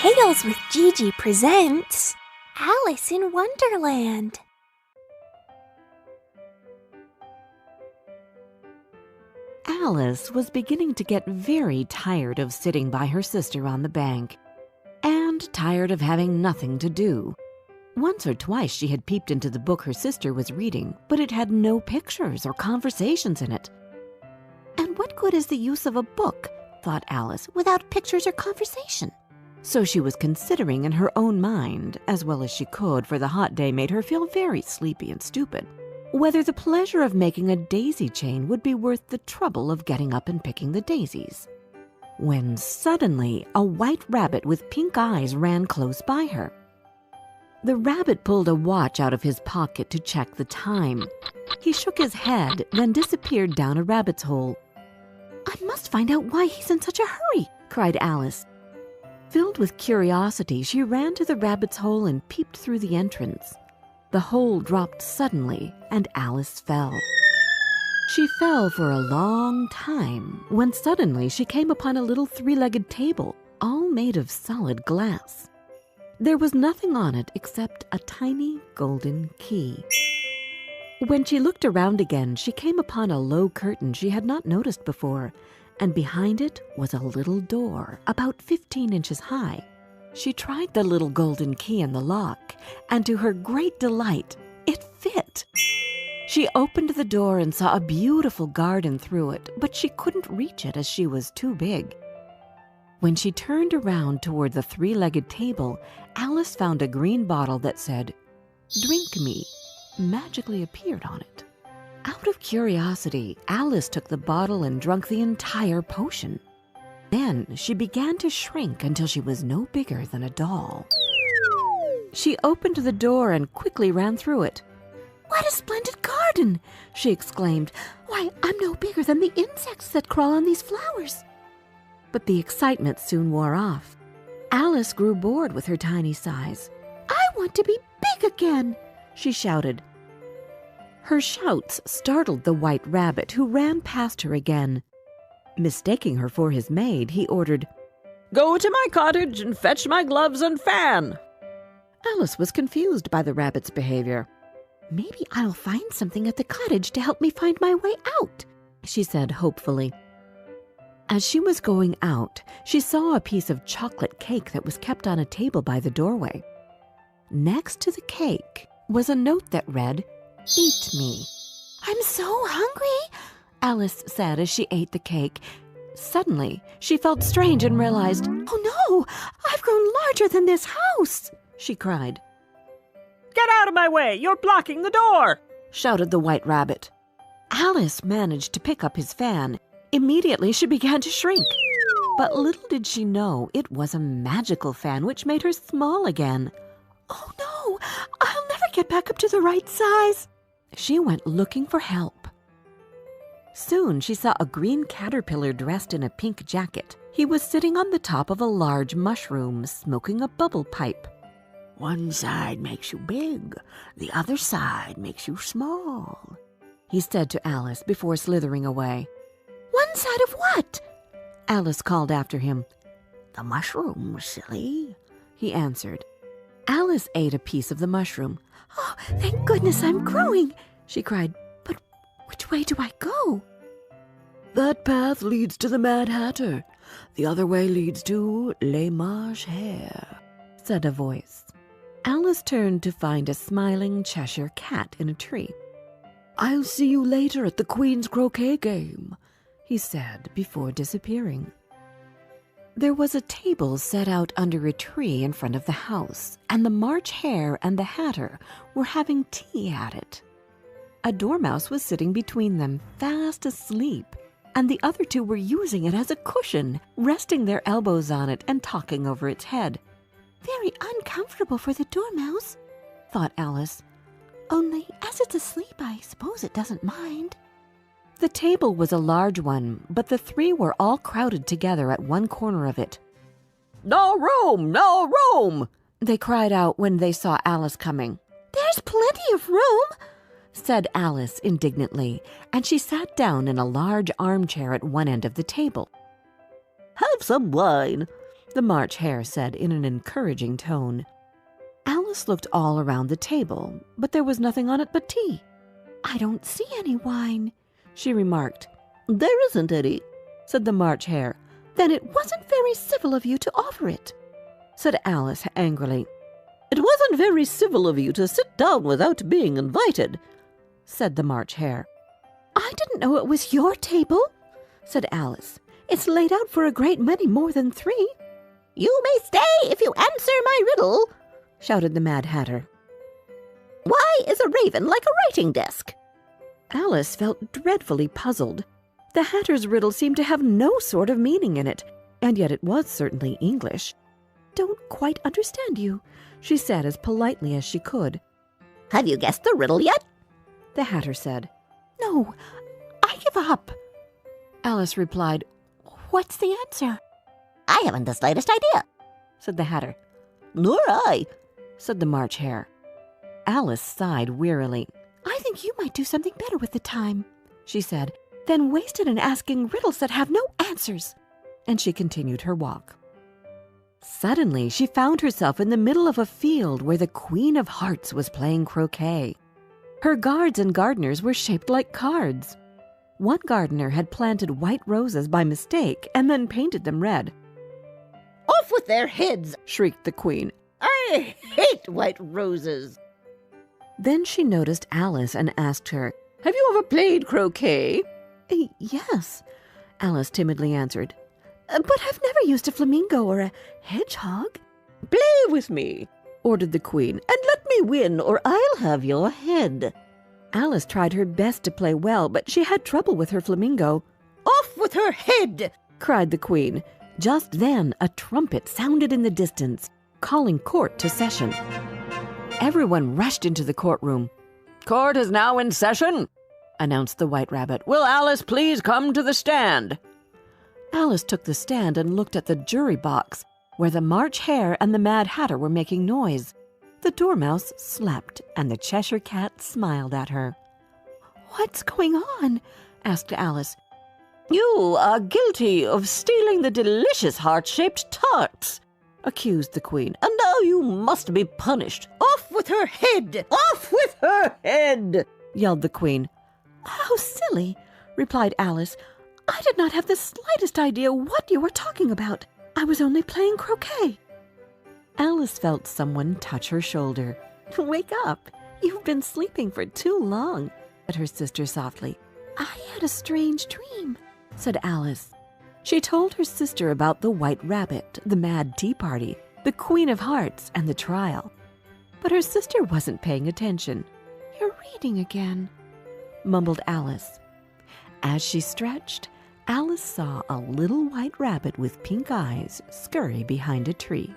Tales with Gigi presents Alice in Wonderland. Alice was beginning to get very tired of sitting by her sister on the bank, and tired of having nothing to do. Once or twice she had peeped into the book her sister was reading, but it had no pictures or conversations in it. And what good is the use of a book, thought Alice, without pictures or conversation? So she was considering in her own mind, as well as she could, for the hot day made her feel very sleepy and stupid, whether the pleasure of making a daisy chain would be worth the trouble of getting up and picking the daisies. When suddenly a white rabbit with pink eyes ran close by her. The rabbit pulled a watch out of his pocket to check the time. He shook his head, then disappeared down a rabbit's hole. "I must find out why he's in such a hurry," cried Alice. Filled with curiosity, she ran to the rabbit's hole and peeped through the entrance. The hole dropped suddenly, and Alice fell. She fell for a long time, when suddenly she came upon a little three-legged table, all made of solid glass. There was nothing on it except a tiny golden key. When she looked around again, she came upon a low curtain she had not noticed before, and behind it was a little door about 15 inches high. She tried the little golden key in the lock, and to her great delight, it fit. She opened the door and saw a beautiful garden through it, but she couldn't reach it as she was too big. When she turned around toward the three-legged table, Alice found a green bottle that said, "Drink me," magically appeared on it. Out of curiosity, Alice took the bottle and drank the entire potion. Then she began to shrink until she was no bigger than a doll. She opened the door and quickly ran through it. "What a splendid garden!" she exclaimed. "Why, I'm no bigger than the insects that crawl on these flowers." But the excitement soon wore off. Alice grew bored with her tiny size. "I want to be big again," she shouted. Her shouts startled the white rabbit, who ran past her again. Mistaking her for his maid, he ordered, "Go to my cottage and fetch my gloves and fan." Alice was confused by the rabbit's behavior. "Maybe I'll find something at the cottage to help me find my way out," she said hopefully. As she was going out, she saw a piece of chocolate cake that was kept on a table by the doorway. Next to the cake was a note that read, "Eat me." "I'm so hungry," Alice said as she ate the cake. Suddenly, she felt strange and realized, "Oh no, I've grown larger than this house," she cried. "Get out of my way! You're blocking the door!" shouted the white rabbit. Alice managed to pick up his fan. Immediately, she began to shrink. But little did she know it was a magical fan which made her small again. "Oh no, I'll never get back up to the right size." She went looking for help. Soon she saw a green caterpillar dressed in a pink jacket. He was sitting on the top of a large mushroom, smoking a bubble pipe. "One side makes you big, the other side makes you small," he said to Alice before slithering away. "One side of what?" Alice called after him. "The mushroom, silly," he answered. Alice ate a piece of the mushroom. "Oh, thank goodness I'm growing," she cried. "But which way do I go?" "That path leads to the Mad Hatter. The other way leads to Les Marches Hare," said a voice. Alice turned to find a smiling Cheshire cat in a tree. "I'll see you later at the Queen's croquet game," he said before disappearing. There was a table set out under a tree in front of the house, and the March Hare and the Hatter were having tea at it. A dormouse was sitting between them, fast asleep, and the other two were using it as a cushion, resting their elbows on it and talking over its head. "Very uncomfortable for the dormouse," thought Alice. "Only, as it's asleep, I suppose it doesn't mind." The table was a large one, but the three were all crowded together at one corner of it. "No room! No room!" they cried out when they saw Alice coming. "There's plenty of room," said Alice indignantly, and she sat down in a large armchair at one end of the table. "Have some wine," the March Hare said in an encouraging tone. Alice looked all around the table, but there was nothing on it but tea. I don't see any wine, she remarked. There isn't any, said the March Hare. Then it wasn't very civil of you to offer it, said Alice angrily. It wasn't very civil of you to sit down without being invited, said the March Hare. I didn't know it was your table, said Alice. It's laid out for a great many more than 3. You may stay if you answer my riddle, shouted the Mad Hatter. Why is a raven like a writing desk? Alice felt dreadfully puzzled. The Hatter's riddle seemed to have no sort of meaning in it, and yet it was certainly English. Don't quite understand you, she said as politely as she could. Have you guessed the riddle yet? The Hatter said. No, I give up. Alice replied, What's the answer? I haven't the slightest idea, said the Hatter. Nor I, said the March Hare. Alice sighed wearily. I think you might do something better with the time, she said, than waste it in asking riddles that have no answers. And she continued her walk. Suddenly, she found herself in the middle of a field where the Queen of Hearts was playing croquet. Her guards and gardeners were shaped like cards. One gardener had planted white roses by mistake and then painted them red. Off with their heads, shrieked the Queen. I hate white roses. Then she noticed Alice and asked her, Have you ever played croquet? Yes, Alice timidly answered. But I've never used a flamingo or a hedgehog. Play with me, ordered the Queen, and let me win, or I'll have your head. Alice tried her best to play well, but she had trouble with her flamingo. Off with her head, cried the Queen. Just then, a trumpet sounded in the distance, calling court to session. Everyone rushed into the courtroom. Court is now in session, announced the White Rabbit. Will Alice please come to the stand? Alice took the stand and looked at the jury box, where the March Hare and the Mad Hatter were making noise. The Dormouse slept, and the Cheshire Cat smiled at her. What's going on? asked Alice. You are guilty of stealing the delicious heart-shaped tarts, accused the Queen, and now you must be punished. Off with her head! Off with her head! Yelled the Queen. How silly, replied Alice. I did not have the slightest idea what you were talking about. I was only playing croquet. Alice felt someone touch her shoulder. Wake up. You've been sleeping for too long, said her sister softly. I had a strange dream, said Alice. She told her sister about the White Rabbit, the Mad Tea Party, the Queen of Hearts, and the trial. But her sister wasn't paying attention. You're reading again, mumbled Alice. As she stretched, Alice saw a little white rabbit with pink eyes scurry behind a tree.